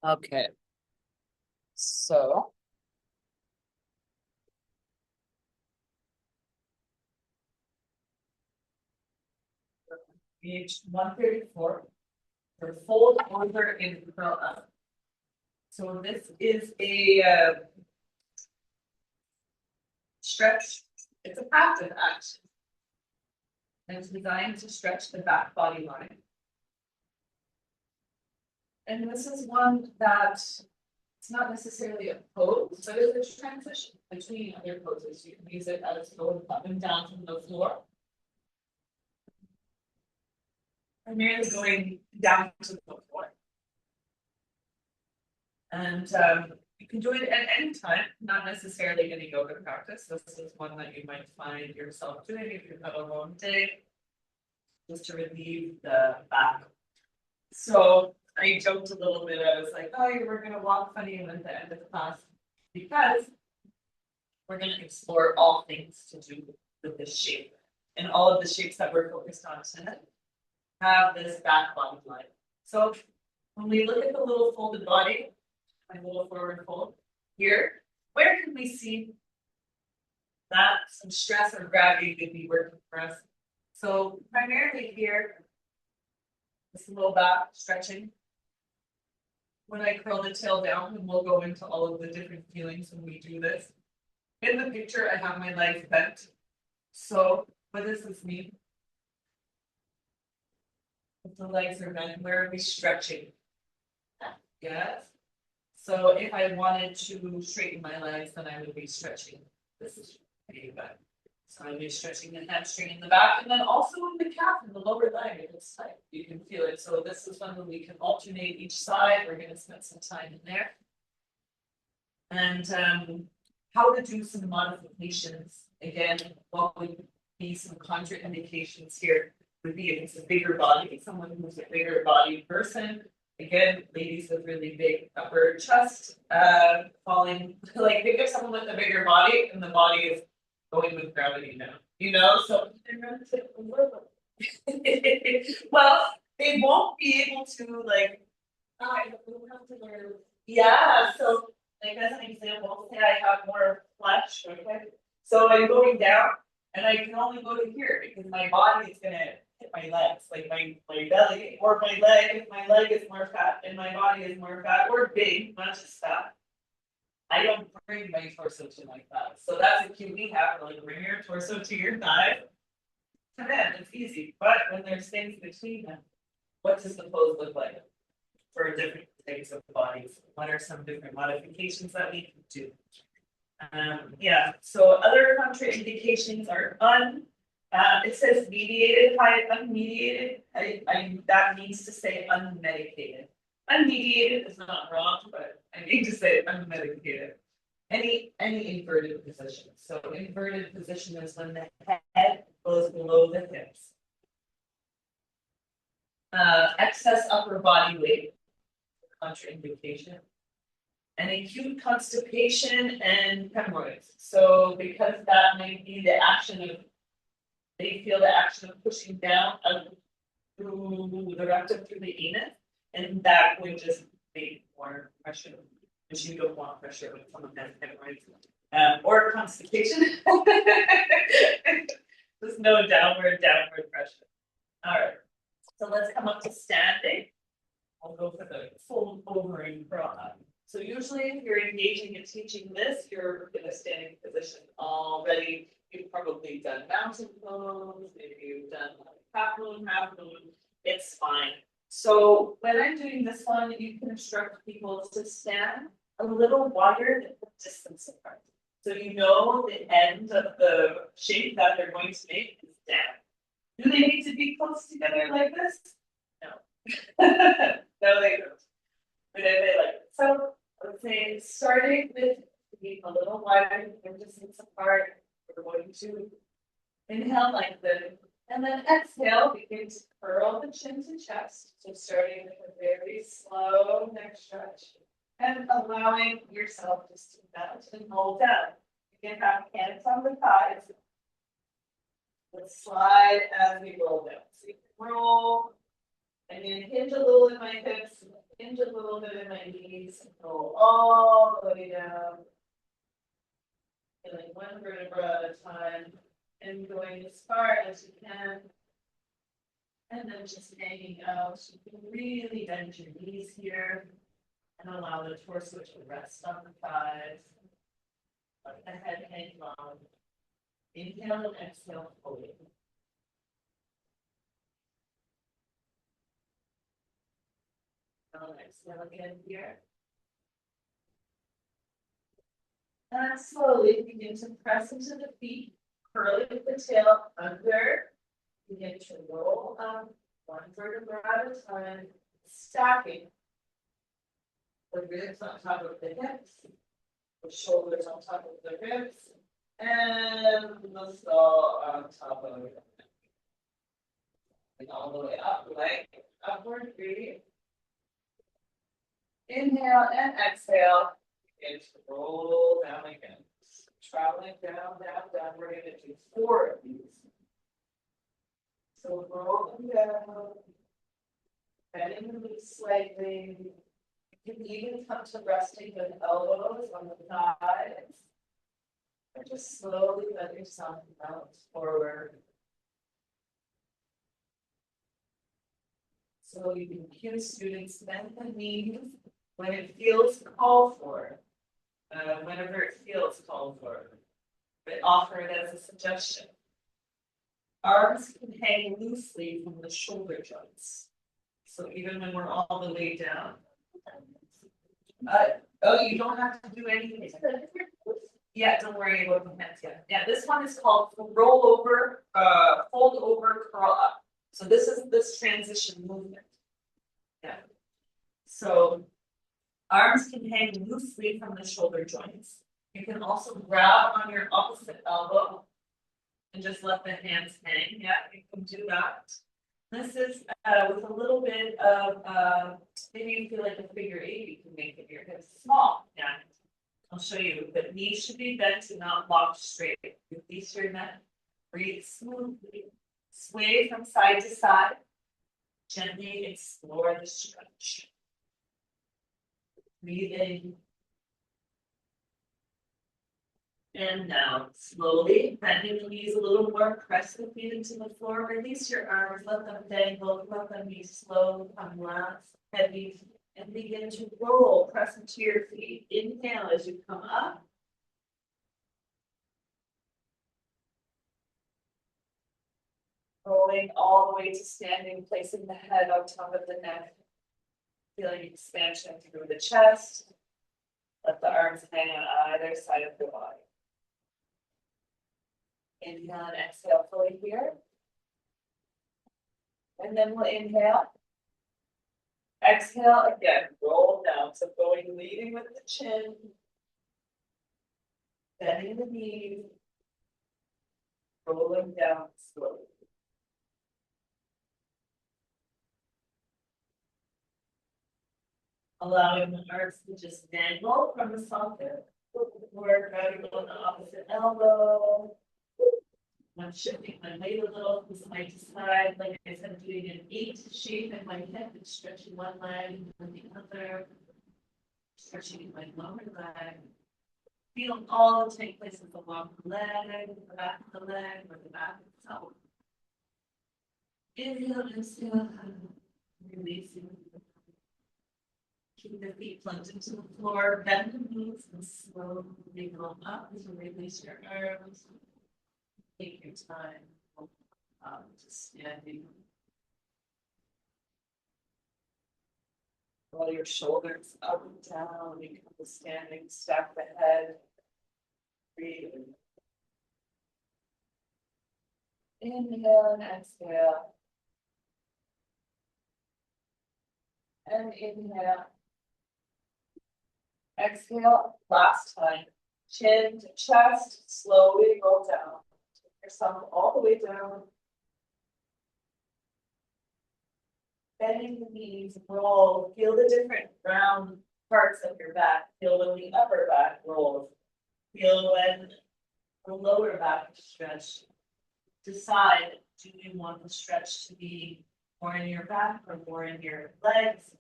Okay, so page 134 for fold over and curl up. So this is a stretch. It's a passive action. And it's designed to stretch the back body line. And this is one that it's not necessarily a pose, but it's a transition between other poses. You can use it as going up and down from the floor. Primarily going down to the floor. And you can do it at any time, not necessarily in a yoga practice. This is one that you might find yourself doing if you've had a long day, just to relieve the back. So I joked a little bit. I was like, oh, we're going to walk funny at the end of the class because we're going to explore all things to do with this shape. And all of the shapes that we're focused on tonight have this back body line. So when we look at the little folded body, my little forward fold here, where can we see that some stress or gravity could be working for us? So primarily here, this low back stretching. When I curl the tail down, and we'll go into all of the different feelings when we do this. In the picture, I have my legs bent. So what does this mean? If the legs are bent, where are we stretching? Yes. So if I wanted to straighten my legs, then I would be stretching this back. So I'd be stretching the hamstring in the back, and then also in the calf and the lower leg. If it's tight, you can feel it. So this is one where we can alternate each side. We're going to spend some time in there. And how to do some modifications. Again, what would be some contraindications here would be if it's a bigger body, someone who's a bigger body person. Again, ladies with really big upper chest, falling, like think of someone with a bigger body and the body is going with gravity now, you know? So, well, they won't be able to like, yeah, so like as an example, say I have more flesh, okay? So I'm going down and I can only go to here because my body is gonna hit my legs, like my belly or my leg, if my leg is more fat and my body is more fat or big, not just fat. I don't bring my torso to my thighs. So that's a cue we have, like bring your torso to your thigh. To them, it's easy. But when there's things between them, what does the pose look like for different things of bodies? What are some different modifications that we can do? Yeah, so other contraindications are it says mediated by unmediated. That means to say unmedicated. Unmediated is not wrong, but I need to say unmedicated. Any inverted position. So inverted position is when the head goes below the hips. Excess upper body weight, contraindication. And acute constipation and hemorrhoids. So because that might be the action of, they feel the action of pushing down through the rectum through the anus, and that would just make more pressure, because you don't want pressure when someone has hemorrhoids. Or constipation. There's no downward pressure. All right. So let's come up to standing. I'll go for the fold over and curl up. So usually if you're engaging in teaching this, you're in a standing position already. You've probably done mountain pose, maybe you've done like half moon, it's fine. So when I'm doing this one, you can instruct people to stand a little wider than the distance apart. So you know the end of the shape that they're going to make is down. Do they need to be close together like this? No. No, they don't. But if they like it. So I would say starting with being a little wider than distance apart, we're going to inhale like this. And then exhale, begin to curl the chin to chest. So starting with a very slow neck stretch and allowing yourself just to melt and roll down. You can have hands on the thighs. Let's slide as we roll down. So you can roll and then hinge a little in my hips, hinge a little bit in my knees, and roll all the way down. Feeling one vertebra at a time. And going as far as you can. And then just hanging out. You can really bend your knees here and allow the torso to rest on the thighs. Let the head hang long. Inhale and exhale fully. And exhale again here. And slowly begin to press into the feet. Curling the tail under, begin to roll up one vertebra at a time, stacking the ribs on top of the hips, the shoulders on top of the ribs, and the skull on top of it. And all the way up, like upward breathe. Inhale and exhale, begin to roll down again. Traveling down, down, down. We're going to do 4 of these. So roll them down, bending the knees slightly. You can even come to resting with elbows on the thighs. Or just slowly let yourself melt forward. So you can cue students to bend the knees when it feels called for. Whenever it feels called for, but offer it as a suggestion. Arms can hang loosely from the shoulder joints. So even when we're all the way down. Oh, you don't have to do anything. Yeah, don't worry about the hands yet. Yeah, this one is called roll over, fold over, curl up. So this is this transition movement. Yeah. So arms can hang loosely from the shoulder joints. You can also grab on your opposite elbow and just let the hands hang. Yeah, you can do that. This is with a little bit of, maybe you feel like a figure 8, you can make it your hips small. Yeah, I'll show you. But knees should be bent and not locked straight. Release your neck. Breathe smoothly. Sway from side to side. Gently explore the stretch. Breathe in. And now, slowly, bending the knees a little more, press the feet into the floor, release your arms, let them dangle, let them be slow, come last, heavy, and begin to roll, press into your feet. Inhale as you come up. Rolling all the way to standing, placing the head on top of the neck. Feeling expansion through the chest. Let the arms hang on either side of the body. Inhale and exhale fully here. And then we'll inhale. Exhale again, roll down. So going, leading with the chin. Bending the knees. Rolling down slowly. Allowing the arms to just dangle from the socket. Or grabbing on the opposite elbow. I'm shifting my weight a little from side to side, like I said, doing an 8 shape in my head and stretching one leg and the other, stretching my lower leg. Feel all the tight places along the leg, the back of the leg, or the back itself. Inhale, exhale, releasing. Keep the feet plugged into the floor, bend the knees, and slowly go up to release your arms. Take your time, just standing. Roll your shoulders up and down, you come to standing, stack the head. Breathe. Inhale and exhale. And inhale. Exhale, last time. Chin to chest, slowly roll down. Take yourself all the way down. Bending the knees, roll. Feel the different round parts of your back. Feel when the upper back rolls. Feel when the lower back is stretched. Decide, do you want the stretch to be more in your back or more in your legs?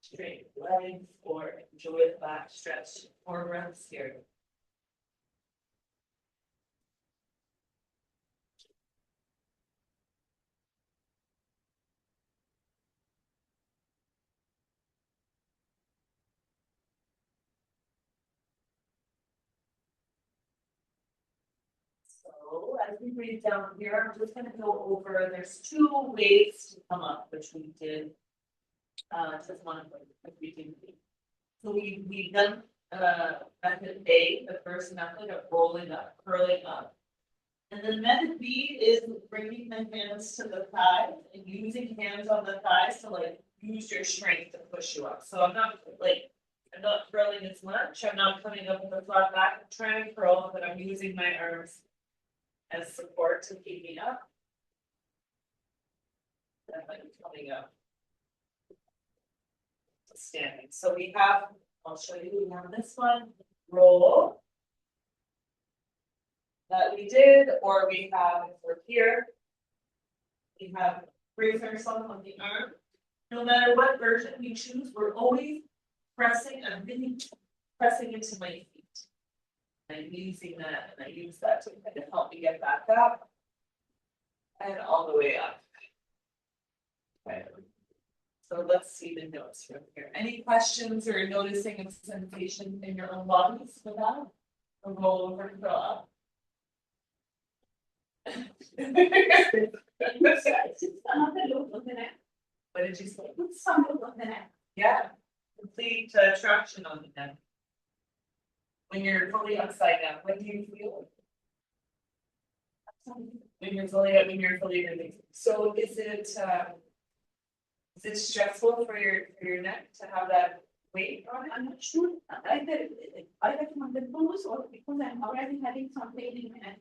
Straight legs, or enjoy the back stretch. 4 breaths here. So as we breathe down here, I'm just going to go over, there's 2 ways to come up, which we did. Just one of them, like we did. So we've done method A, the first method of rolling up, curling up. And then method B is bringing the hands to the thighs and using hands on the thighs to like use your strength to push you up. So I'm not curling as much. I'm not coming up with a flat back. I'm trying to curl, but I'm using my arms as support to keep me up. And I'm coming up. Standing. So we have, I'll show you, we have this one, roll that we did, or we have, if we're here, we have raise ourselves on the arm. No matter what version we choose, we're always pressing and really pressing into my feet. I'm using that, and I use that to kind of help me get back up and all the way up. Okay. So let's see the notes from here. Any questions or noticing a sensation in your own bodies for that? Or roll over and go up. What did you say? Yeah, complete traction on the neck. When you're fully upside down, what do you feel? When you're fully releasing. So is it stressful for your neck to have that weight on it? I'm not sure. Either from the pose or because I'm already having some pain and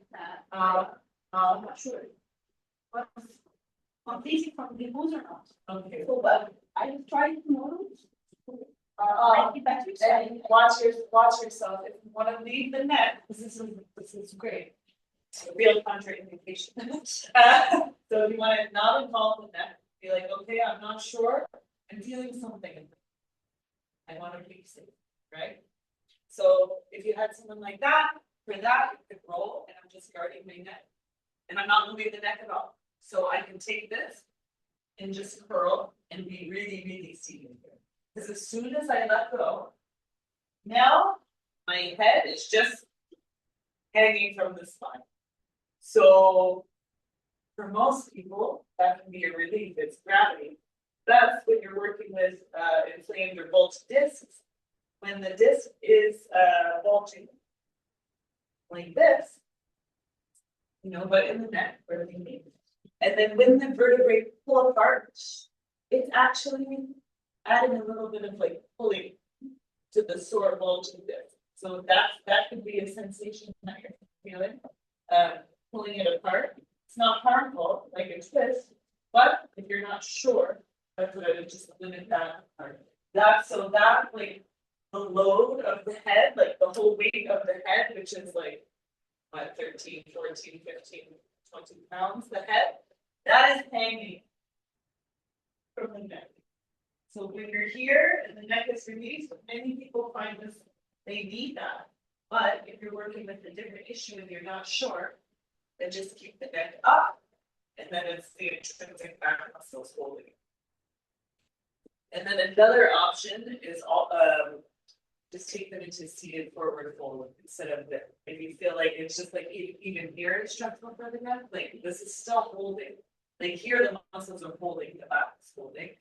I'm not sure. But completely from the pose or not. Okay. So I will try tomorrow. And watch yourself. If you want to leave the neck, this is great. It's a real contraindication. So if you want to not involve the neck, be like, okay, I'm not sure. I'm feeling something. I want to keep safe, right? So if you had someone like that, for that, you could roll, and I'm just guarding my neck. And I'm not moving the neck at all. So I can take this and just curl and be really, really seated here. Because as soon as I let go, now my head is just hanging from the spine. So for most people, that can be a relief. It's gravity. That's when you're working with inflamed or bulged discs. When the disc is bulging like this, but in the neck, where we need. And then when the vertebrae pull apart, it's actually adding a little bit of like pulling to the sore bulging disc. So that could be a sensation that you're feeling, pulling it apart. It's not harmful, like a twist, but if you're not sure, that's what I would just limit that part. That like the load of the head, like the whole weight of the head, which is like 13, 14, 15, 20 pounds, the head, that is hanging from the neck. So when you're here and the neck is released, many people find this, they need that. But if you're working with a different issue and you're not sure, then just keep the neck up, and then it's the intrinsic back muscles holding. And then another option is just take them into seated forward fold instead of the. If you feel like it's just like even here it's stressful for the neck, like this is still holding. Like here the muscles are holding, the back is holding.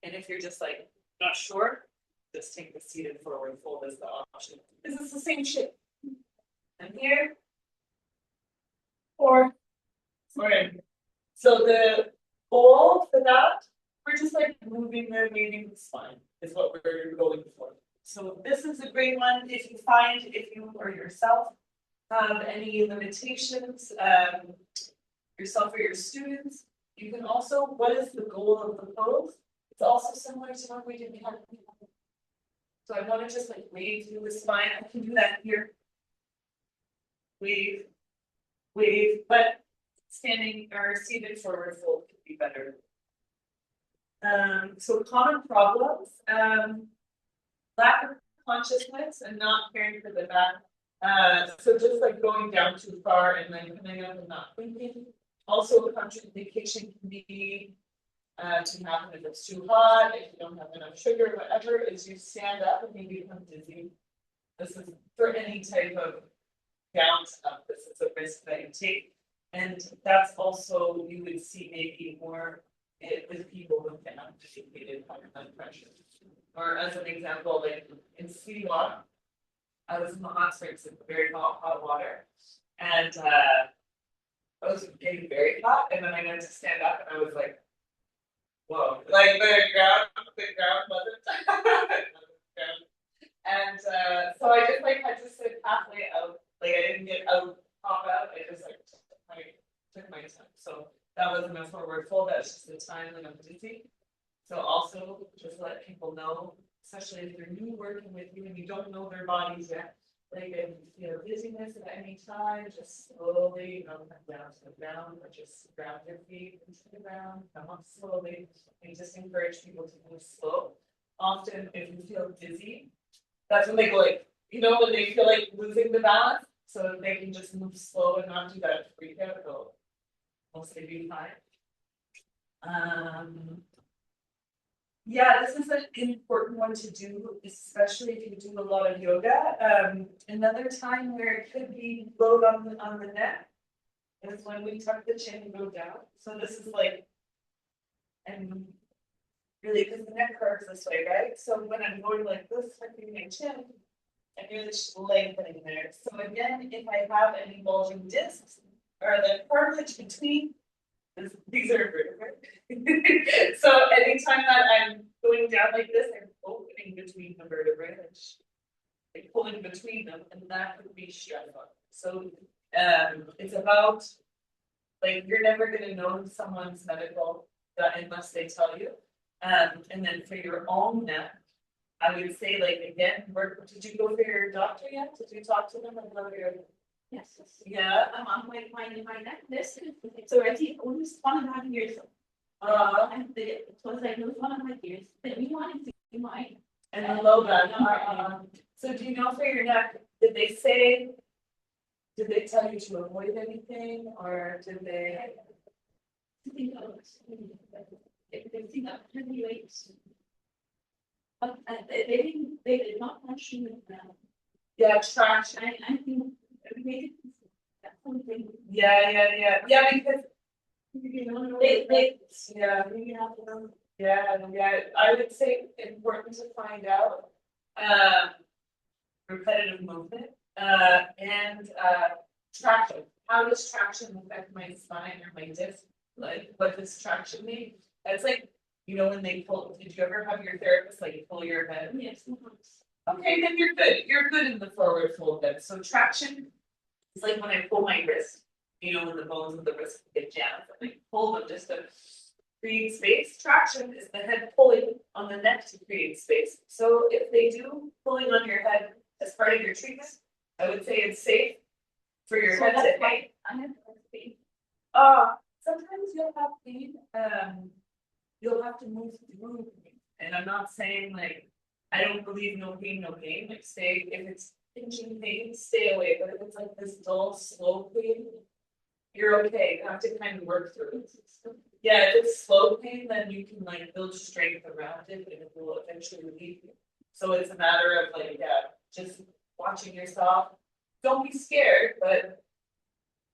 And if you're just like not sure, just take the seated forward fold as the option. This is the same shape. And here. Or. So the goal for that, we're just like moving the meeting spine is what we're going for. So this is a great one if you find if you or yourself have any limitations, yourself or your students. You can also, what is the goal of the pose? It's also similar to what we did behind. So I want to just like wave through the spine. I can do that here. Wave, wave, but standing or seated forward fold could be better. So common problems, lack of consciousness and not caring for the back. So just like going down too far and then coming up and not thinking. Also, a contraindication can be to happen if it's too hot, if you don't have enough sugar, whatever, is you stand up and you become dizzy. This is for any type of down stuff. This is a risk that you take. And that's also, you would see maybe more with people with uneducated higher blood pressure. Or as an example, like in Sea Walk, I was in the hot springs in very hot water. And I was getting very hot, and then I went to stand up, and I was like, "Whoa!" Like the ground wasn't. And so I just like had to sit halfway out. Like I didn't get out, pop out. I just like took my time. So that wasn't a forward fold. That's just the time that I'm dizzy. So also just let people know, especially if they're new working with you and you don't know their bodies yet. Like if you know dizziness at any time, just slowly come down to the ground, or just ground your feet into the ground, come up slowly, and just encourage people to move slow. Often, if you feel dizzy, that's when they go like, you know, when they feel like losing the balance, so they can just move slow and not do that freak out. They'll mostly be fine. Yeah, this is an important one to do, especially if you do a lot of yoga. Another time where it could be load on the neck is when we tuck the chin and go down. So this is like, and really, because the neck curves this way, right? So when I'm going like this, tucking my chin, and you're just lengthening there. So again, if I have any bulging discs or the cartilage between, these are vertebrae. So anytime that I'm going down like this, I'm opening between the vertebrae and like pulling between them, and that could be stress on. So it's about like you're never going to know someone's medical unless they tell you. And then for your own neck, I would say like again, did you go for your doctor yet? Did you talk to them about your? Yes. Yeah. On my neck, this it's already almost 1.5 years. And it was like it was 1.5 years. Then we wanted to do mine. And the low back. So do you know for your neck, did they tell you to avoid anything, or did they? I think that heavyweights. But they did not mention it now. Yeah, traction. I think we made it something. Yeah, because I would say important to find out repetitive movement and traction. How does traction affect my spine or my disc? Like what does traction mean? That's like, you know, when they pull, did you ever have your therapist like pull your head? Yes. Okay, then you're good. You're good in the forward fold then. So traction is like when I pull my wrist, you know, when the bones of the wrist get jammed, I pull them just to create space. Traction is the head pulling on the neck to create space. So if they do pulling on your head as part of your treatment, I would say it's safe for your head to hang. I have pain. Sometimes you'll have pain. You'll have to move through pain. And I'm not saying like I don't believe no pain, no gain. Like stay if it's pinching pain, stay away. But if it's like this dull, slow pain, you're okay. You have to kind of work through it. Yeah, if it's slow pain, then you can like build strength around it and it will eventually relieve you. So it's a matter of like, just watching yourself. Don't be scared, but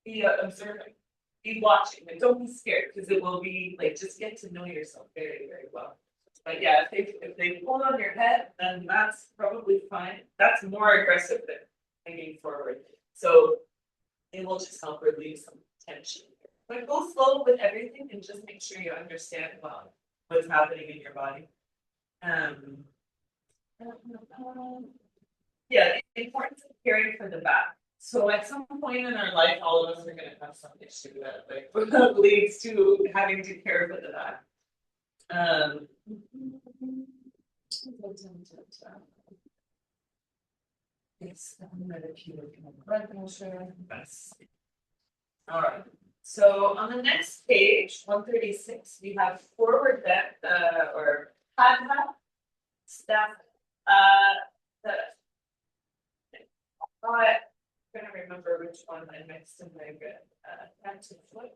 be observing. Be watching, but don't be scared because it will be like just get to know yourself very, very well. But yeah, if they pull on your head, then that's probably fine. That's more aggressive than hanging forward. So it will just help relieve some tension. But go slow with everything and just make sure you understand well what's happening in your body. Yeah, the importance of caring for the back. So at some point in our life, all of us are going to have some issue that like leads to having to care for the back. Yes, blood pressure. All right. So on the next page, 136, we have forward bend or hadha staff. The I'm gonna remember which one I mixed in my good. Hand to foot.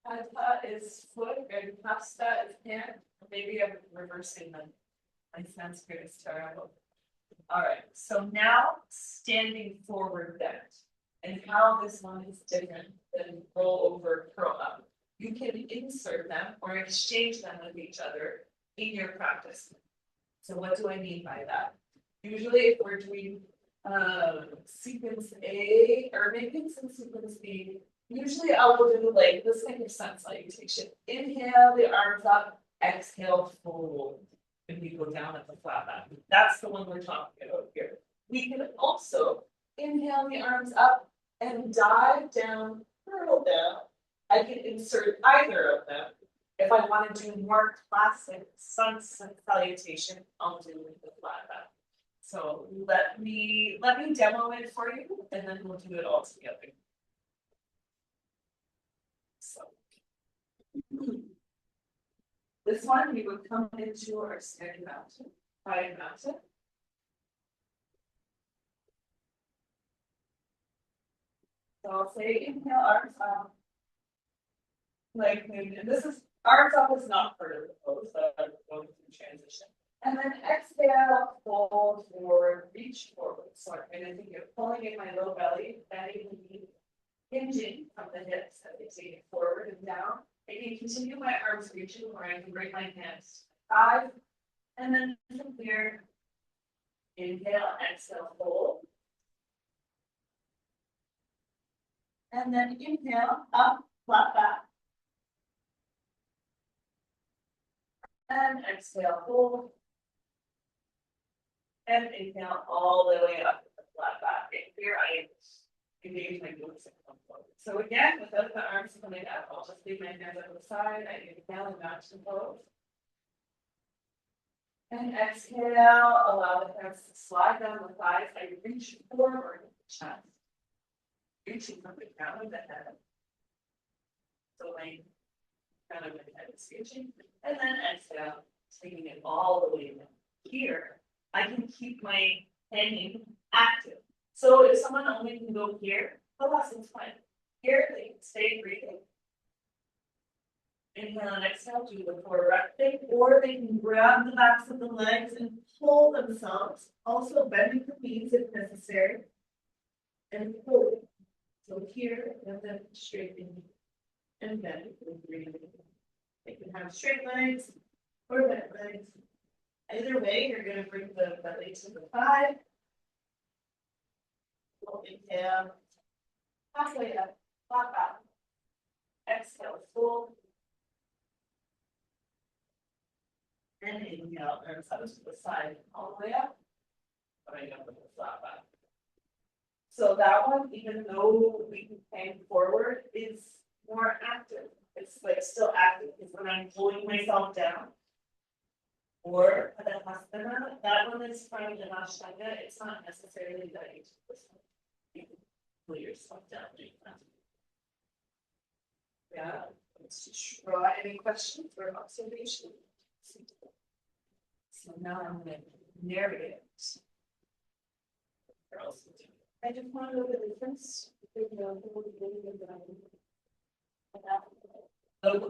Hadha is foot and hasta is hand. Maybe I'm reversing them. My Sanskrit is terrible. All right. So now standing forward bend. And how this one is different than roll over, curl up. You can insert them or exchange them with each other in your practice. So what do I mean by that? Usually if we're doing sequence A or maybe it's in sequence B, usually I will do like this kind of sun salutation. Inhale the arms up, exhale, fold. And we go down at the flat back. That's the one we're talking about here. We can also inhale the arms up and dive down, curl down. I can insert either of them. If I want to do more classic sun salutation, I'll do the flat back. So let me demo it for you, and then we'll do it all together. So this one we would come into our standing mountain, high mountain. So I'll say inhale, arms up. Like, and this is arms up is not part of the pose, so I'm going through transition. And then exhale, fold forward, reach forward. So I'm going to think of pulling in my low belly, bending the knee, hinging from the hips as I take it forward and down. I can continue my arms reaching, or I can bring my hands five. And then from here, inhale, exhale, fold. And then inhale, up, flat back. And exhale, hold. And inhale all the way up to the flat back. And here I engage my glutes and come forward. So again, without the arms coming up, I'll just leave my hands at the side. I inhale and mountain pose. And exhale, allow the hands to slide down the thighs. I reach forward with the chest. Reaching from the crown of the head. So my crown of the head is reaching. And then exhale, taking it all the way down. Here, I can keep my hanging active. So if someone only can go here, the lesson's fine. Here, they can stay breathing. Inhale and exhale, do the forward thing, or they can grab the backs of the legs and pull themselves, also bending the knees if necessary, and pull. So here, and then straightening, and then breathing. They can have straight legs or bent legs. Either way, you're going to bring the belly to the thigh. Inhale, halfway up, flat back. Exhale, fold. And inhale, arms up to the side, all the way up. Coming up with the flat back. So that one, even though we can hang forward, is more active. It's like still active because when I'm pulling myself down, or the hastana, that one is from the ashtanga. It's not necessarily that you can pull yourself down. Yeah, let's try any questions or observations. So now I'm going to narrate it. I just want to know the difference between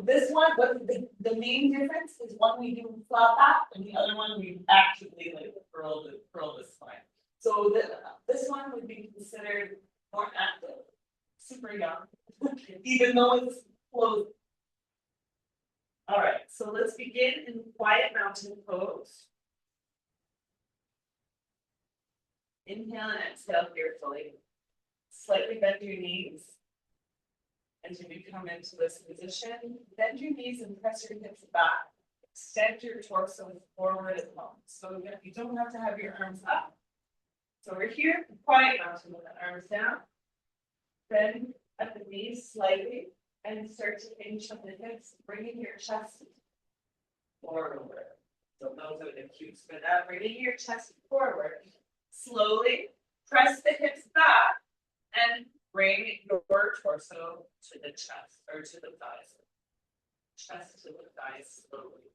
this one, but the main difference is one we do flat back and the other one we actually like curl the spine. So this one would be considered more active, super young, even though it's closed. All right, so let's begin in quiet mountain pose. Inhale and exhale carefully. Slightly bend your knees. As you come into this position, bend your knees and press your hips back. Extend your torso forward as well. So you don't have to have your arms up. So we're here, quiet mountain with the arms down. Bend at the knees slightly and start to hinge on the hips, bringing your chest forward. So those are the cues for that. Bringing your chest forward. Slowly press the hips back and bring your torso to the chest or to the thighs. Chest to the thighs slowly.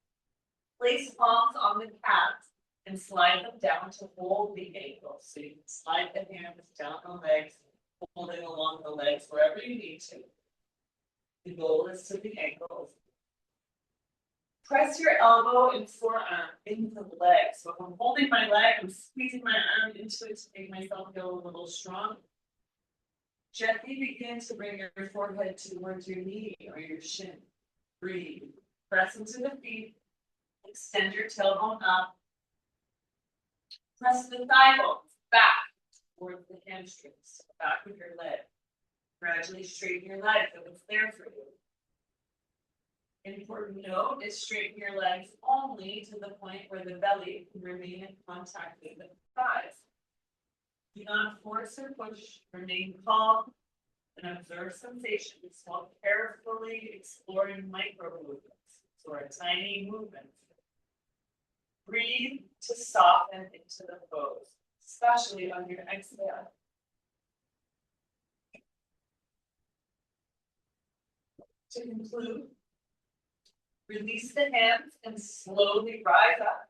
Place palms on the calves and slide them down to hold the ankles. So you can slide the hands down the legs, holding along the legs wherever you need to. The goal is to the ankles. Press your elbow and forearm into the leg. So if I'm holding my leg, I'm squeezing my arm into it to make myself feel a little strong. Gently begin to bring your forehead towards your knee or your shin. Breathe. Press into the feet. Extend your tailbone up. Press the thigh bones back towards the hamstrings, back of your leg. Gradually straighten your legs if it's there for you. Important note is straighten your legs only to the point where the belly can remain in contact with the thighs. Do not force or push, remain calm, and observe sensations while carefully exploring micro movements, or tiny movements. Breathe to soften into the pose, especially on your exhale. To conclude, release the hands and slowly rise up.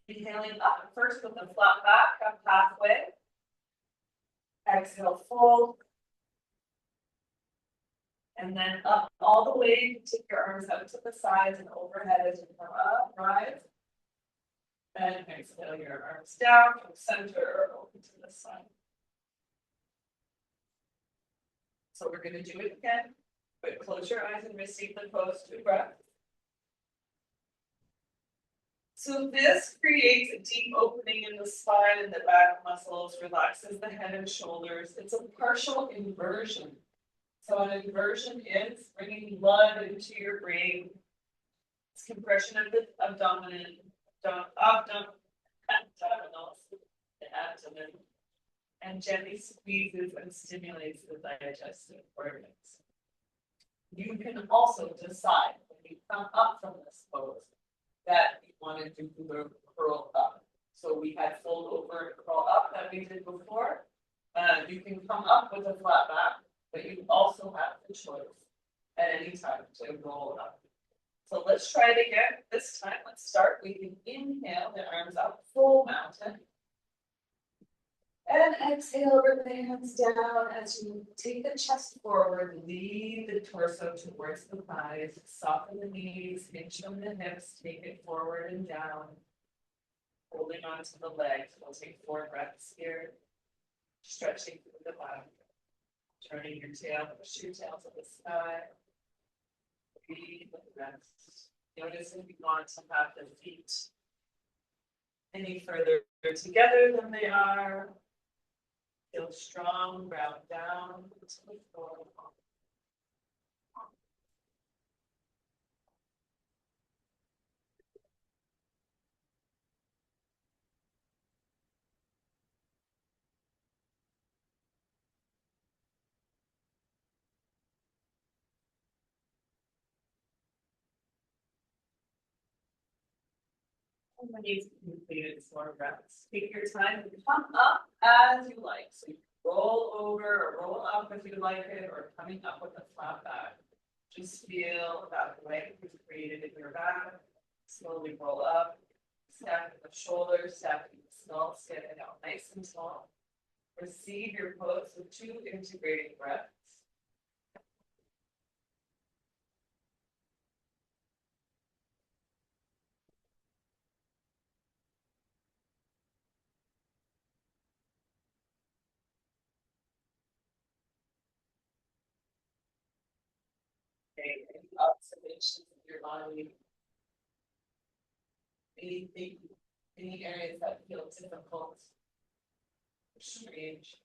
Inhaling up first with a flat back, up halfway. Exhale, fold. And then up all the way, take your arms out to the sides and overhead as you come up, rise. And exhale your arms down from center or over to the side. So we're going to do it again, but close your eyes and receive the pose 2 breaths. So this creates a deep opening in the spine and the back muscles, relaxes the head and shoulders. It's a partial inversion. So an inversion is bringing blood into your brain. It's compression of the abdominals, the abdomen, and gently squeezes and stimulates the digestive organs. You can also decide when you come up from this pose that you want to do the curl up. So we had fold over and curl up that we did before. You can come up with a flat back, but you also have the choice at any time to roll up. So let's try it again. This time, let's start. We can inhale the arms up, full mountain. And exhale, bring the hands down as you take the chest forward, lead the torso towards the thighs, soften the knees, hinge on the hips, take it forward and down. Holding on to the legs. We'll take 4 breaths here. Stretching through the body. Turning your tail, push your tail to the sky. Breathe with rest. Notice if you want to have the feet any further together than they are. Feel strong, ground down to the floor. And when you've completed 4 breaths, take your time and come up as you like. So you can roll over or roll up if you like it, or coming up with a flat back. Just feel that length is created in your back. Slowly roll up, stack the shoulders, stack the skull, standing out nice and tall. Receive your pose with 2 integrating breaths. Okay, observations of your body. Anything, any areas that feel difficult or strange.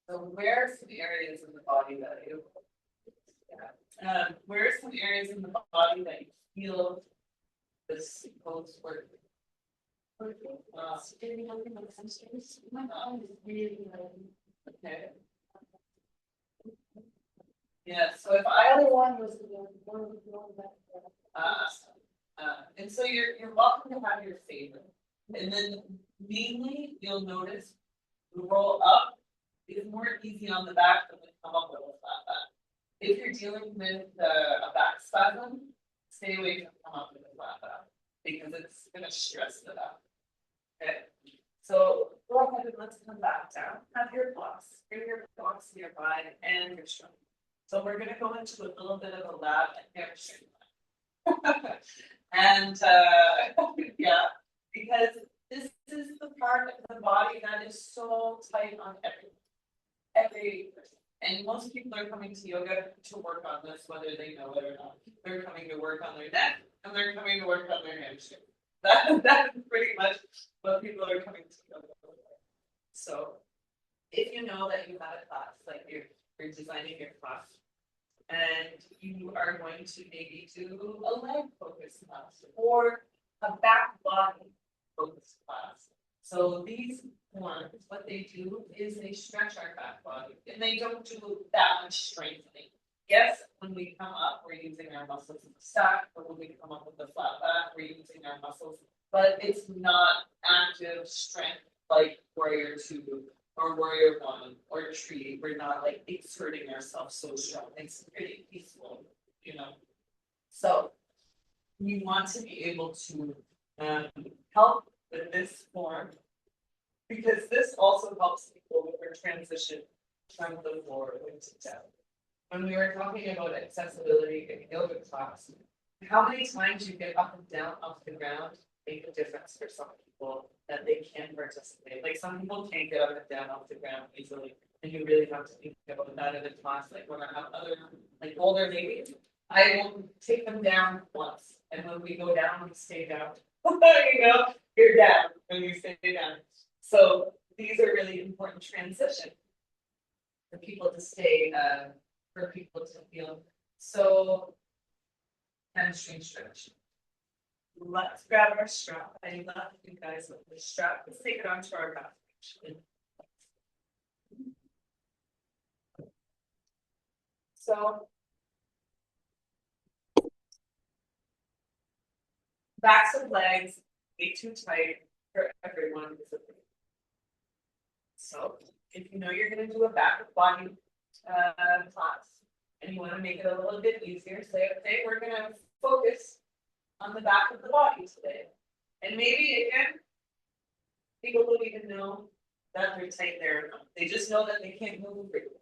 So where are some areas in the body that you, where are some areas in the body that you feel this pose work? Okay. Yeah, so if I Other one was and so you're welcome to have your favorite. And then mainly you'll notice the roll up is more easy on the back than the come up with a flat back. If you're dealing with a back spasm, stay away from come up with a flat back because it's gonna stress it out. Okay. So go ahead and let's come back down. Have your blocks. Bring your blocks nearby and your strength. So we're gonna go into a little bit of a lab and hamstring. And yeah, because this is the part of the body that is so tight on every person. And most people are coming to yoga to work on this, whether they know it or not. They're coming to work on their neck and they're coming to work on their hamstring. That is pretty much what people are coming to yoga for. So if you know that you have a class, like you're designing your class, and you are going to maybe do a leg focus class or a back body focus class. So these forms, what they do is they stretch our back body and they don't do that much strengthening. Yes, when we come up, we're using our muscles in the stack, but when we come up with the flat back, we're using our muscles, but it's not active strength like warrior two or warrior one or tree. We're not like exerting ourselves so strong. It's pretty peaceful, you know. So we want to be able to help with this form because this also helps people with their transition from the floor into down. When we were talking about accessibility in yoga class, how many times you get up and down off the ground make a difference for some people that they can participate. Like some people can't get up and down off the ground easily, and you really have to think about that in a class. Like when I have other like older ladies, I will take them down once, and when we go down, we stay down. You know, you're down when you stay down. So these are really important transitions for people to stay, for people to feel. So hamstring stretch. Let's grab our strap. I love you guys with the strap. Let's take it onto our back. So backs of legs, way too tight for everyone. So if you know you're going to do a back body class and you want to make it a little bit easier, say, okay, we're going to focus on the back of the body today. And maybe again, people don't even know that they're tight there or not. They just know that they can't move freely.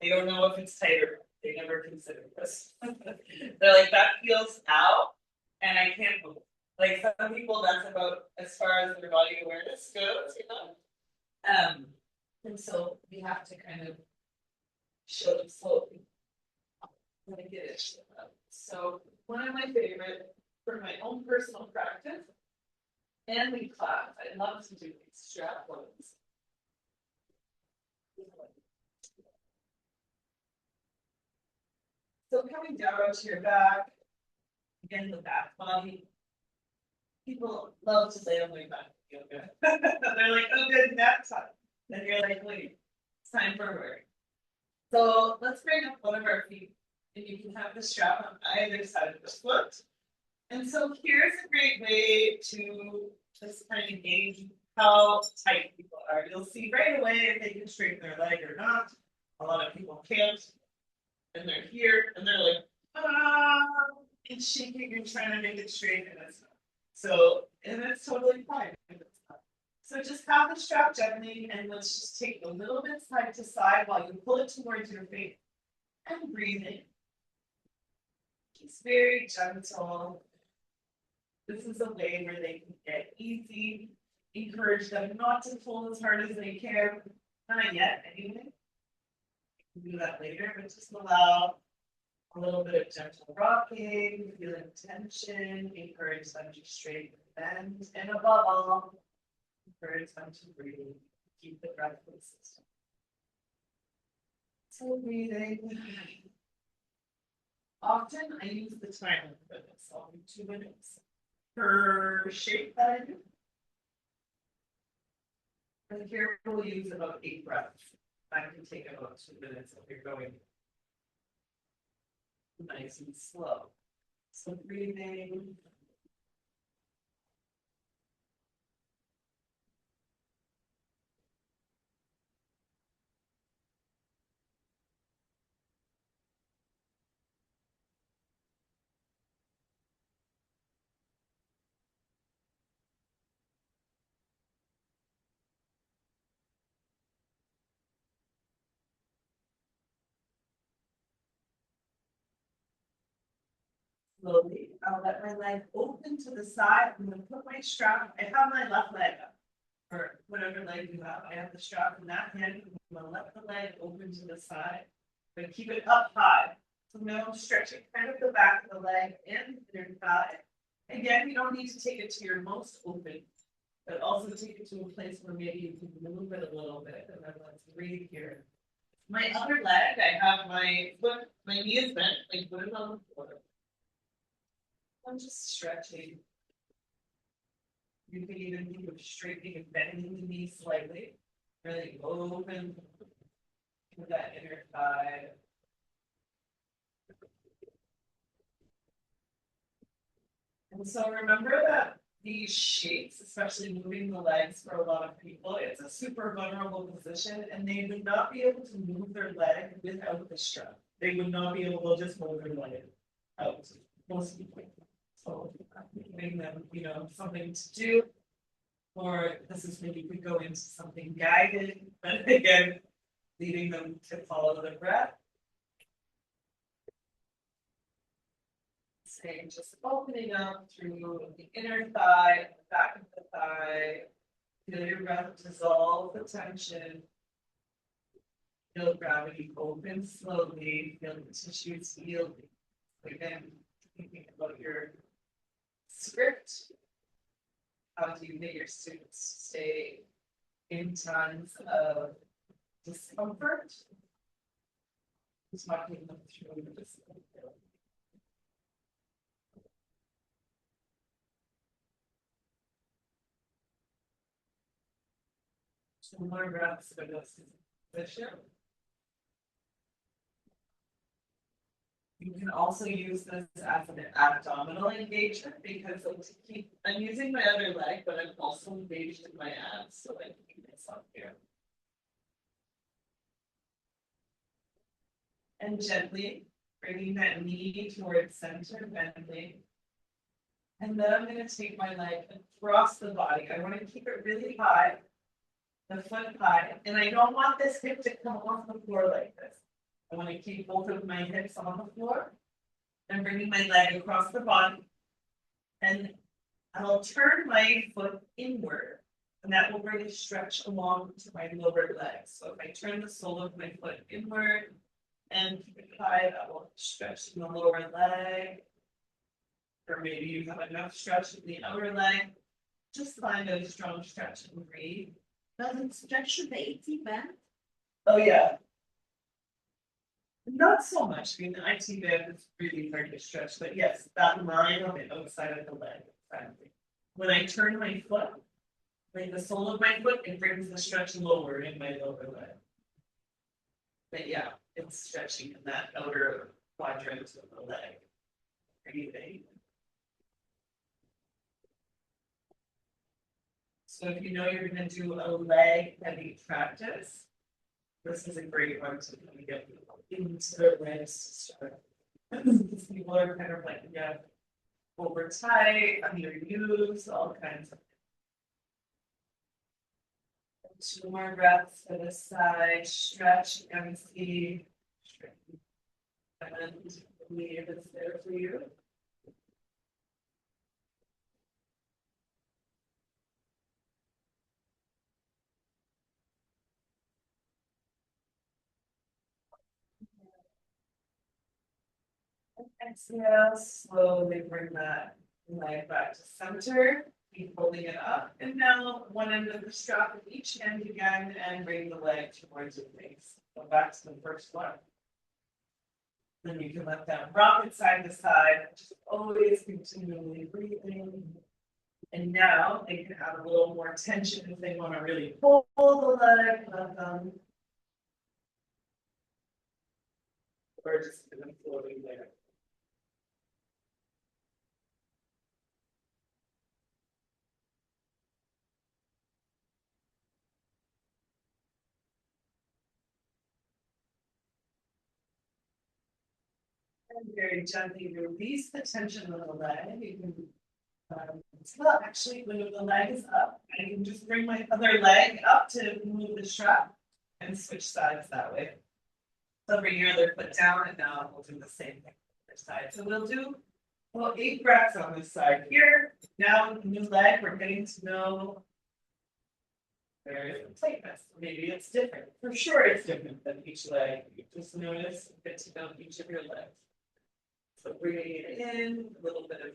They don't know if it's tight or not. They never considered this. They're like, that feels out and I can't move. Like some people, that's about as far as their body awareness goes, you know. And so we have to kind of show them slowly. I'm gonna get it. So one of my favorite for my own personal practice and in class, I love to do these strap ones. So coming down to your back, again the back body. People love to lay on their back yoga. They're like, oh good, nap time. And you're like, wait, it's time for work. So let's bring up one of our feet and you can have the strap on either side of the foot. And so here's a great way to just kind of gauge how tight people are. You'll see right away if they can straighten their leg or not. A lot of people can't. And they're here and they're like, and shaking and trying to make it straight and it's not. So, and that's totally fine. So just have the strap gently and let's just take a little bit side to side while you pull it towards your face and breathe in. It's very gentle. This is a way where they can get easy encourage them not to pull as hard as they can. Not yet, anyway. We can do that later, but just allow a little bit of gentle rocking, feeling tension, encourage them to straighten and bend, and above all, encourage them to breathe. Keep the breath consistent. So breathing. Often I use the timer for this. I'll do 2 minutes per shape that I do. And here we'll use about 8 breaths. That can take about 2 minutes if you're going nice and slow. So breathing. Slowly, I'll let my leg open to the side. I'm going to put my strap. I have my left leg up, or whatever leg you have. I have the strap in that hand. I'm going to let the leg open to the side, but keep it up high. So now I'm stretching kind of the back of the leg and the inner thigh. Again, you don't need to take it to your most open, but also take it to a place where maybe you can move it a little bit. And then let's breathe here. My other leg, I have my foot, my knee is bent, my foot is on the floor. I'm just stretching. You can even think of straightening and bending the knee slightly. Really open to that inner thigh. And so remember that these shapes, especially moving the legs for a lot of people, it's a super vulnerable position, and they would not be able to move their leg without the strap. They would not be able to just move their leg out. Most people. So giving them, something to do, or this is when you could go into something guided, but again, leading them to follow the breath. Same, just opening up through the inner thigh, the back of the thigh. Feel your breath dissolve the tension. Feel gravity open slowly. Feel the tissues heal. Again, thinking about your script. How do you get your students stay in times of discomfort? Just walking them through the discomfort. Two more breaths for this position. You can also use this as an abdominal engagement because I'm using my other leg, but I'm also engaged in my abs, so I can keep myself here. And gently bringing that knee towards center, bending. And then I'm going to take my leg across the body. I want to keep it really high, the foot high, and I don't want this hip to come off the floor like this. I want to keep both of my hips on the floor and bringing my leg across the body. And I'll turn my foot inward, and that will bring a stretch along to my lower leg. So if I turn the sole of my foot inward and keep it high, that will stretch in the lower leg. Or maybe you have enough stretch in the outer leg. Just find a strong stretch and breathe. Does it stretch to the 80 band? Oh, yeah. Not so much. I mean, the IT band is really hard to stretch, but yes, that line on the outside of the leg. Exactly. When I turn my foot, bring the sole of my foot, it brings the stretch lower in my lower leg. But yeah, it's stretching in that outer quadrant of the leg. Breathing. So if you know you're going to do a leg heavy practice, this is a great one to kind of get into their legs to start. Because people are kind of like, yeah, over tight, underused, all kinds of things. 2 more breaths to the side, stretch, MC, and leave it's there for you. Exhale, slowly bring that leg back to center. Keep holding it up. And now one end of the strap with each hand again and bring the leg towards your face. Go back to the first one. Then you can let that rock it side to side, just always continually breathing. And now they can have a little more tension if they want to really pull the leg, let them. Or just kind of floating there. And very gently release the tension of the leg. You can well, actually, when the leg is up, I can just bring my other leg up to move the strap and switch sides that way. So bring your other foot down, and now we'll do the same thing on the other side. So we'll do 8 breaths on this side here. Now with the new leg, we're getting to know where is the tightness. Maybe it's different. For sure, it's different than each leg. You just notice, get to know each of your legs. So bringing it in, a little bit of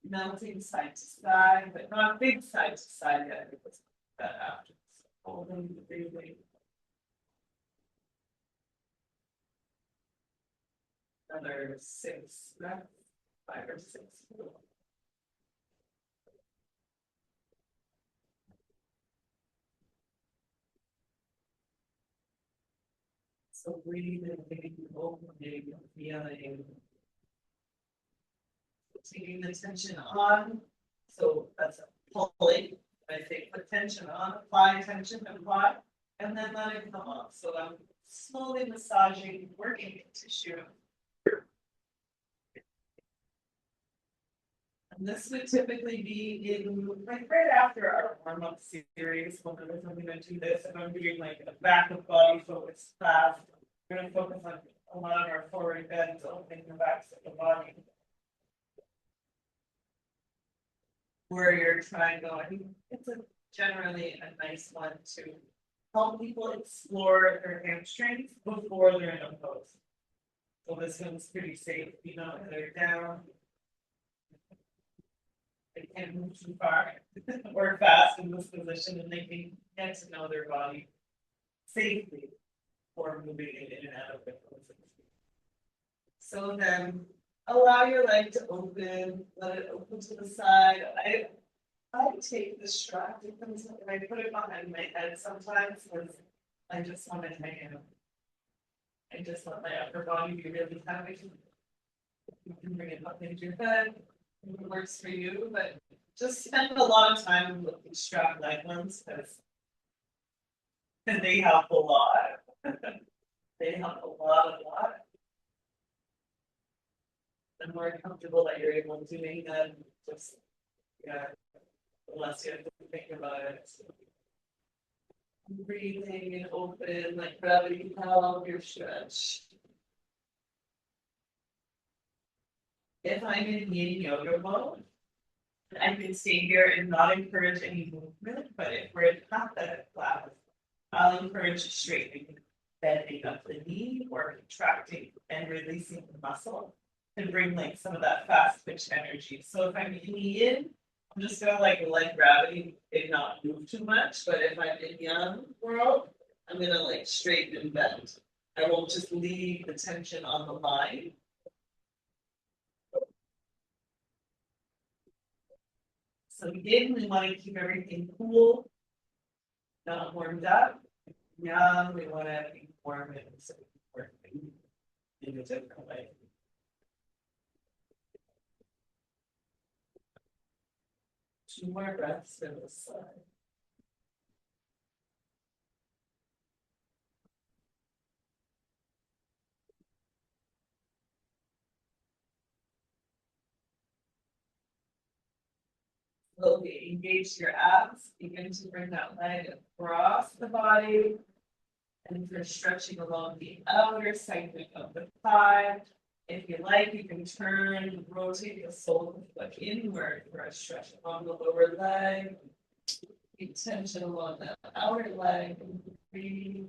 melting side to side, but not big side to side yet, because that after. So holding the breathing. Another 6 breaths, 5 or 6. So breathing, opening, feeling. Taking the tension on, so that's a pulling. I say put tension on, apply tension, apply, and then let it come off. So I'm slowly massaging, working the tissue. And this would typically be in like right after our warm-up series. When I'm going to do this, and I'm doing like a back of body focus class. We're going to focus on a lot of our forward bends, opening the backs of the body. Warrior triangle. I think it's generally a nice one to help people explore their hamstrings before they're in a pose. So this one's pretty safe. You know, they're down. They can't move too far or fast in this position, and they can get to know their body safely before moving it in and out of the poses. So then allow your leg to open, let it open to the side. I take the strap and I put it behind my head sometimes because I just want to hang out. I just let my upper body be really heavy. You can bring it up into your head. It works for you, but just spend a lot of time with the strap leg ones because they help a lot. They help a lot. The more comfortable that you're able to doing them, just yeah, the less you have to think about it. Breathing and open, like gravity help your stretch. If I'm in yin yoga mode, I can stay here and not encourage any movement, but if we're in hatha class, I'll encourage straightening, bending up the knee or contracting and releasing the muscle. And bring like some of that fast twitch energy. So if I'm in yin, I'm just gonna like let gravity and not move too much. But if I'm in yang world, I'm gonna like straighten and bend. I won't just leave the tension on the line. So yin, we want to keep everything cool, not warmed up. Yang, we want to be warm and so working in a different way. Two more breaths to the side. Slowly engage your abs. Begin to bring that leg across the body. And for stretching along the outer segment of the thigh. If you like, you can turn, rotate the sole of the foot inward for a stretch along the lower leg. Keep tension along that outer leg. Breathe.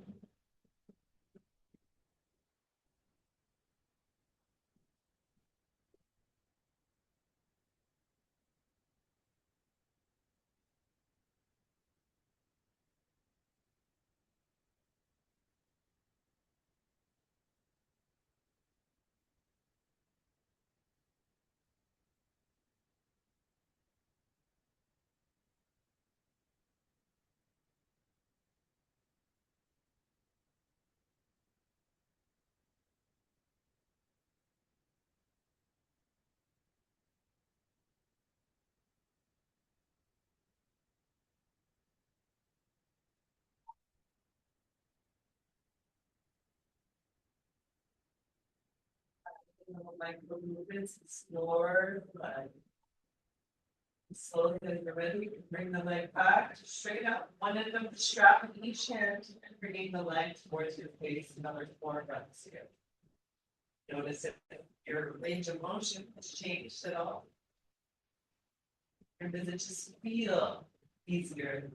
micro movements, explore, but. Slowly as you're ready, bring the leg back, straight up, one end of the strap in each hand, and bringing the leg towards your face, another 4 breaths here. Notice if your range of motion has changed at all. Or does it just feel easier?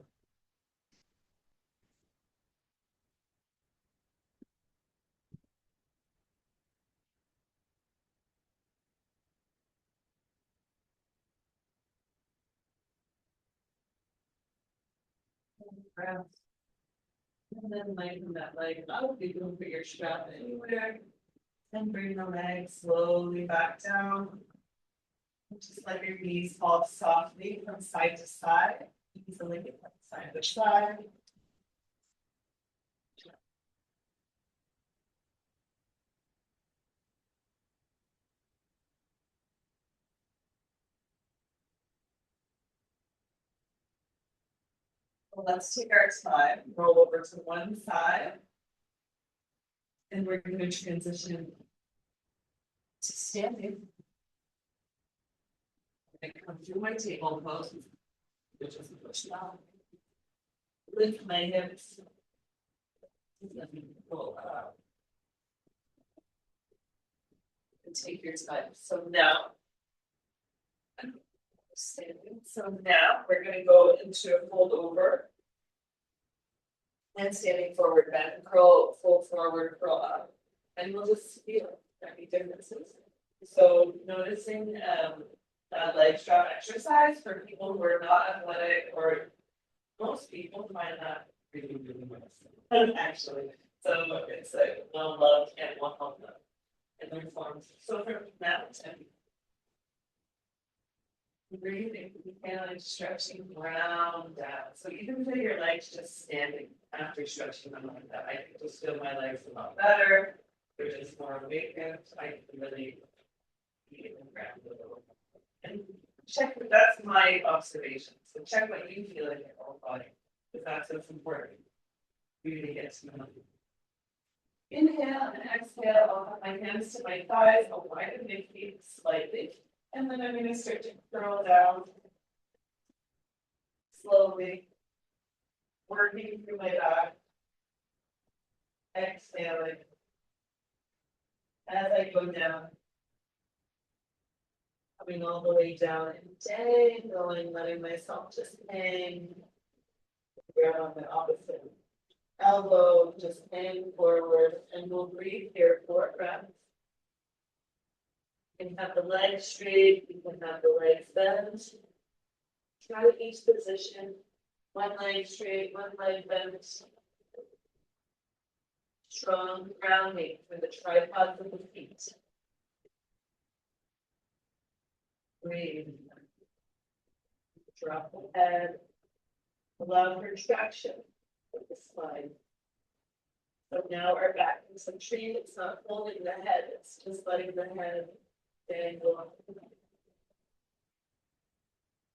Breaths. And then lengthen that leg up. You can put your strap anywhere. And bring the leg slowly back down. Just let your knees fall softly from side to side. Easily get from side to side. Well, let's take our time, roll over to one side. And we're going to transition to standing. I'm going to come through my table pose, which is push down. Lift my hips. Let me pull up. And take your time. So now, standing. So now we're going to go into a fold over. And standing forward bend, curl, fold forward, curl up. And we'll just feel any differences. So noticing that leg strap exercise for people who are not athletic, or most people find that really, really nice. Actually. So it's like well loved and well helped them in their forms. So from now to breathing, you can like stretching round down. So even though your legs just standing after stretching them like that, I can just feel my legs a lot better. They're just more awakened. I can really be in the ground a little. And check, that's my observation. So check what you feel in your whole body, because that's what's important. Really get to know. Inhale and exhale. I'll put my hands to my thighs. I'll widen my feet slightly. And then I'm going to start to curl down slowly, working through my back. Exhaling. As I go down, coming all the way down and dangling, letting myself just hang. Grab on the opposite elbow, just hang forward, and we'll breathe here 4 breaths. You can have the legs straight, you can have the legs bent. Try to each position, one leg straight, one leg bent. Strong grounding for the tripods of the feet. Breathe. Drop the head. Allow for traction of the spine. So now our back in some tree, it's not holding the head, it's just letting the head dangle.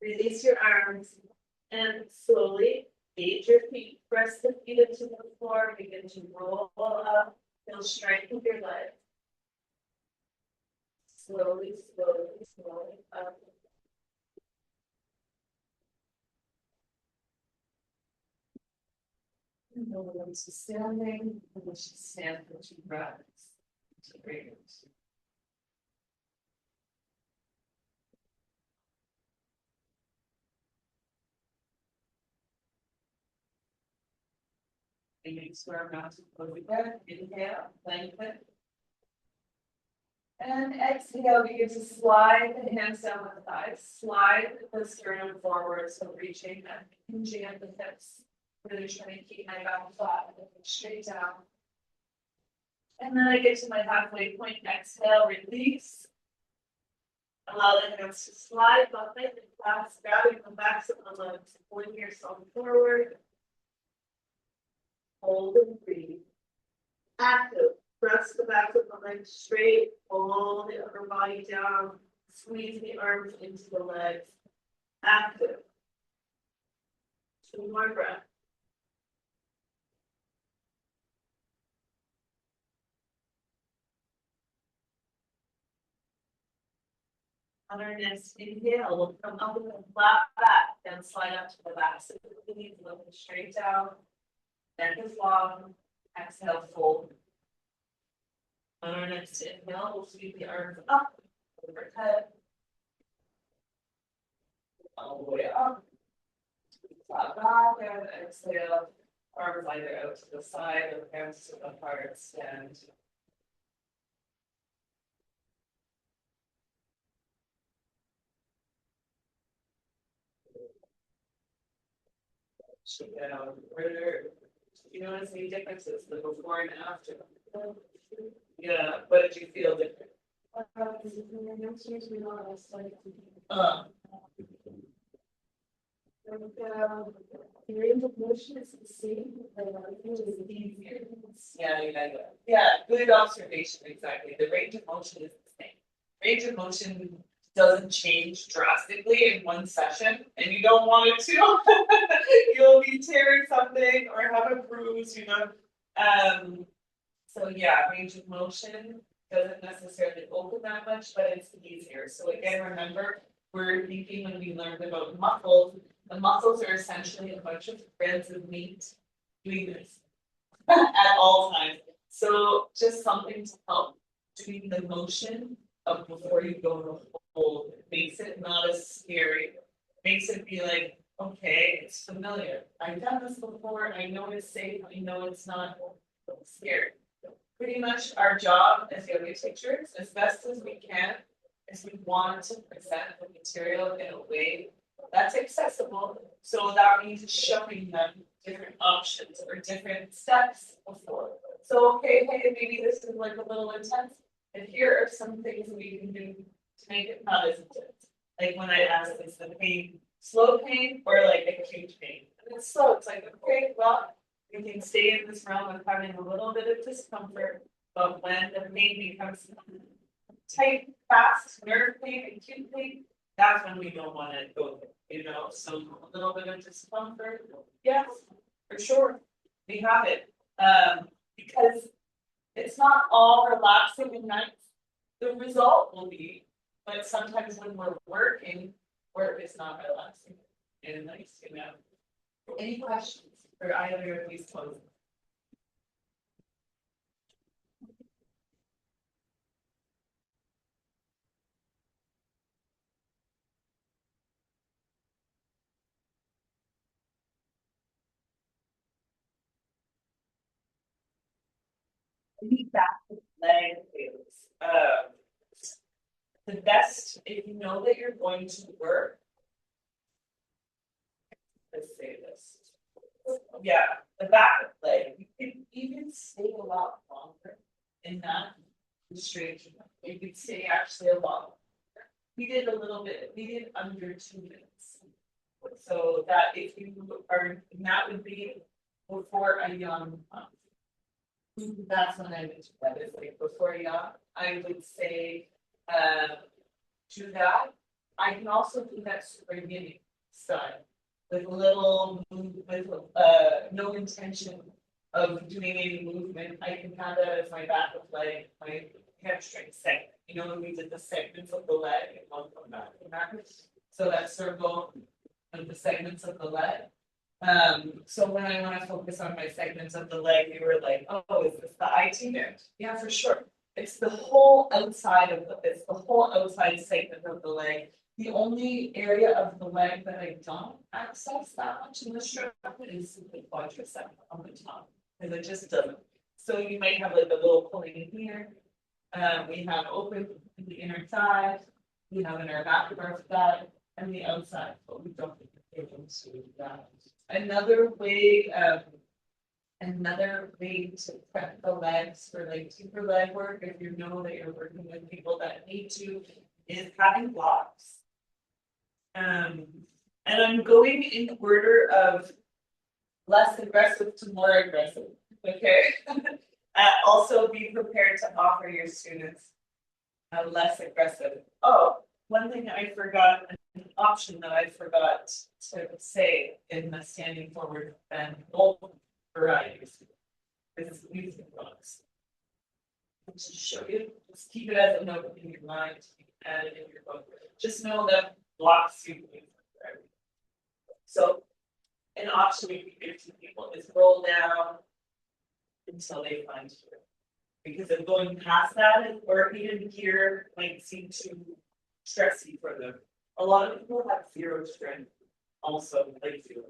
Release your arms and slowly gauge your feet, press the feet into the floor, begin to roll up, feel strength with your legs. Slowly, slowly, slowly up. And then we're going to standing, and we should stand for 2 breaths. Great. And you square around to close again. Inhale, lengthen. And exhale, begin to slide the hands down the thighs. Slide the sternum forward, so reaching and hinging at the hips. Really trying to keep my back flat and looking straight down. And then I get to my halfway point. Exhale, release. Allow the hands to slide behind the clasp, grabbing the backs of the legs, pulling yourself forward. Hold and breathe. Active. Press the back of the legs straight. Pull the upper body down. Squeeze the arms into the legs. Active. 2 more breaths. On our next inhale, we'll come up with a flat back, then slide up to the back. So looking straight down. Neck is long. Exhale, fold. On our next inhale, we'll sweep the arms up, overhead. All the way up. Flat back and exhale. Arms either out to the side or hands to the heart, stand. You notice any differences the before and after? Yeah, what did you feel different? The range of motion is the same, but it is easier. Yeah, good observation, exactly. The range of motion is the same. Range of motion doesn't change drastically in one session, and you don't want it to. You'll be tearing something or have a bruise, you know. So yeah, range of motion doesn't necessarily open that much, but it's easier. So again, remember, we're thinking when we learned about muscles, the muscles are essentially a bunch of threads of meat doing this at all times. So just something to help doing the motion of before you go to hold. It makes it not as scary. Makes it be like, okay, it's familiar. I've done this before. I know it's safe. I know it's not scary. Pretty much our job as yoga teachers, as best as we can, is we want to present the material in a way that's accessible. So that means showing them different options or different steps before. So, okay, hey, maybe this is like a little intense. And here are some things we can do to make it not as intense. Like when I asked, is the pain slow pain or like acute pain? And it's slow. It's like, okay, well, we can stay in this realm of having a little bit of discomfort, but when the pain becomes tight, fast, nerve pain, acute pain, that's when we don't want to go there, you know. So a little bit of discomfort, yes, for sure. We have it. Because it's not all relaxing and nice. The result will be, but sometimes when we're working, work is not relaxing and nice, you know. Any questions for either of these poses? Any back leg feels. The best, if you know that you're going to work, let's say this. Yeah, the back leg, you can even stay a lot longer in that straight. You could stay actually a lot longer. We did a little bit, we did under 2 minutes. So that if you are, that would be before a young month. That's when I would, that is like before young, I would say, do that. I can also do that super beginning style with a little move, with no intention of doing any movement. I can have that as my back of leg, my hamstring segment. You know, when we did the segments of the leg and one come back and back. So that circle of the segments of the leg. So when I want to focus on my segments of the leg, you were like, oh, is this the IT band? Yeah, for sure. It's the whole outside of it's the whole outside segment of the leg. The only area of the leg that I don't access that much in the strap is the quadricep on the top, because it just doesn't. So you might have like a little pulling here. We have open in the inner thigh. We have in our back of our thigh and the outside, but we don't get into that. Another way to prep the legs for like deeper leg work, if you know that you're working with people that need to, is having blocks. And I'm going in order of less aggressive to more aggressive. Okay. Also be prepared to offer your students a less aggressive. Oh, one thing I forgot, an option that I forgot to say in the standing forward and both varieties is using blocks. Just show you, just keep it as a note in your mind. and in your book. Just know that blocks you. So an option we can give to people is roll down until they find you. Because if going past that or even here might seem too stressy for them. A lot of people have zero strength also, like zero.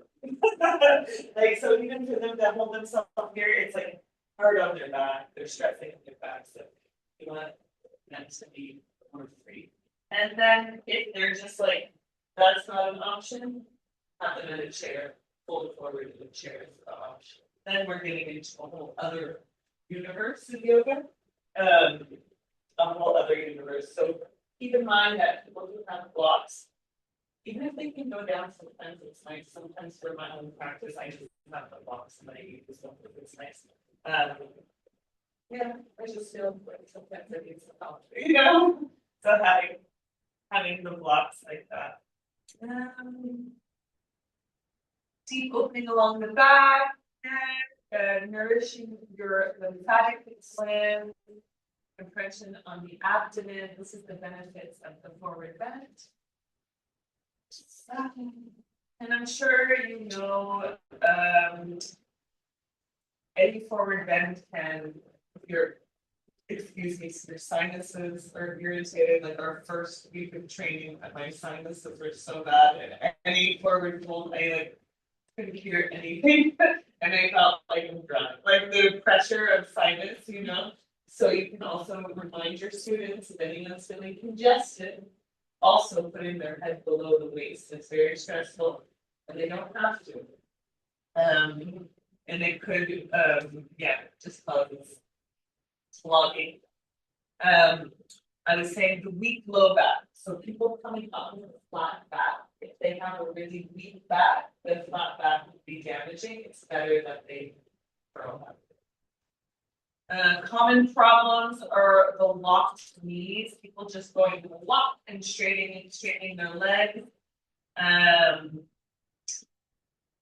Like so even for them to hold themselves up here, it's like hard on their back, they're stressing on their back. So you want that to be more free. And then if they're just like, that's not an option, have them in a chair, fold forward in the chair is the option. Then we're getting into a whole other universe of yoga. A whole other universe. So keep in mind that people who have blocks, even if they can go down, sometimes it's nice. Sometimes for my own practice, I just have the blocks and I use them if it's nice. Yeah, I just feel like sometimes I need some help, you know. So having the blocks like that. Deep opening along the back, nourishing your lymphatic system, compression on the abdomen. This is the benefits of the forward bend. And I'm sure you know any forward bend can, if your sinuses are irritated. Like our first week of training, my sinuses were so bad, and any forward fold, I like couldn't hear anything, and I felt like I'm drunk. Like the pressure of sinus, you know. So you can also remind your students if anyone's feeling congested, also putting their head below the waist. It's very stressful, and they don't have to. And it could, just cause slogging. I was saying the weak low back. So people coming up with a flat back, if they have a really weak back, the flat back would be damaging. It's better that they curl up. Common problems are the locked knees. People just going to walk and straightening their legs.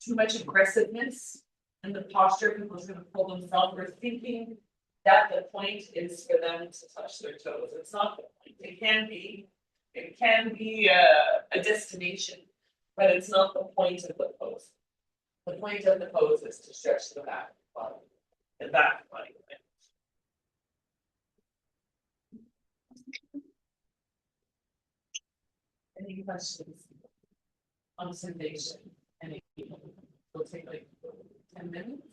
Too much aggressiveness in the posture. People are going to pull themselves. We're thinking that the point is for them to touch their toes. It's not the point. It can be a destination, but it's not the point of the pose. The point of the pose is to stretch the back body, the back body. Any questions? Observation. Any people? We'll take like 10 minutes.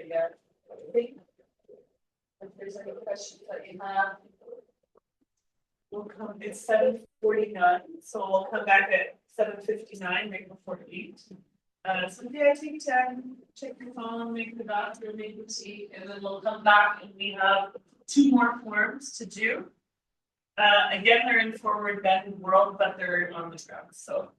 Yeah. If there's any questions that you have, we'll come. It's 7:49, so we'll come back at 7:59, right before 8. So yeah, take 10, check your phone, make the bathroom, make the tea, and then we'll come back and we have 2 more forms to do. Again, they're in forward bend world, but they're on the ground, so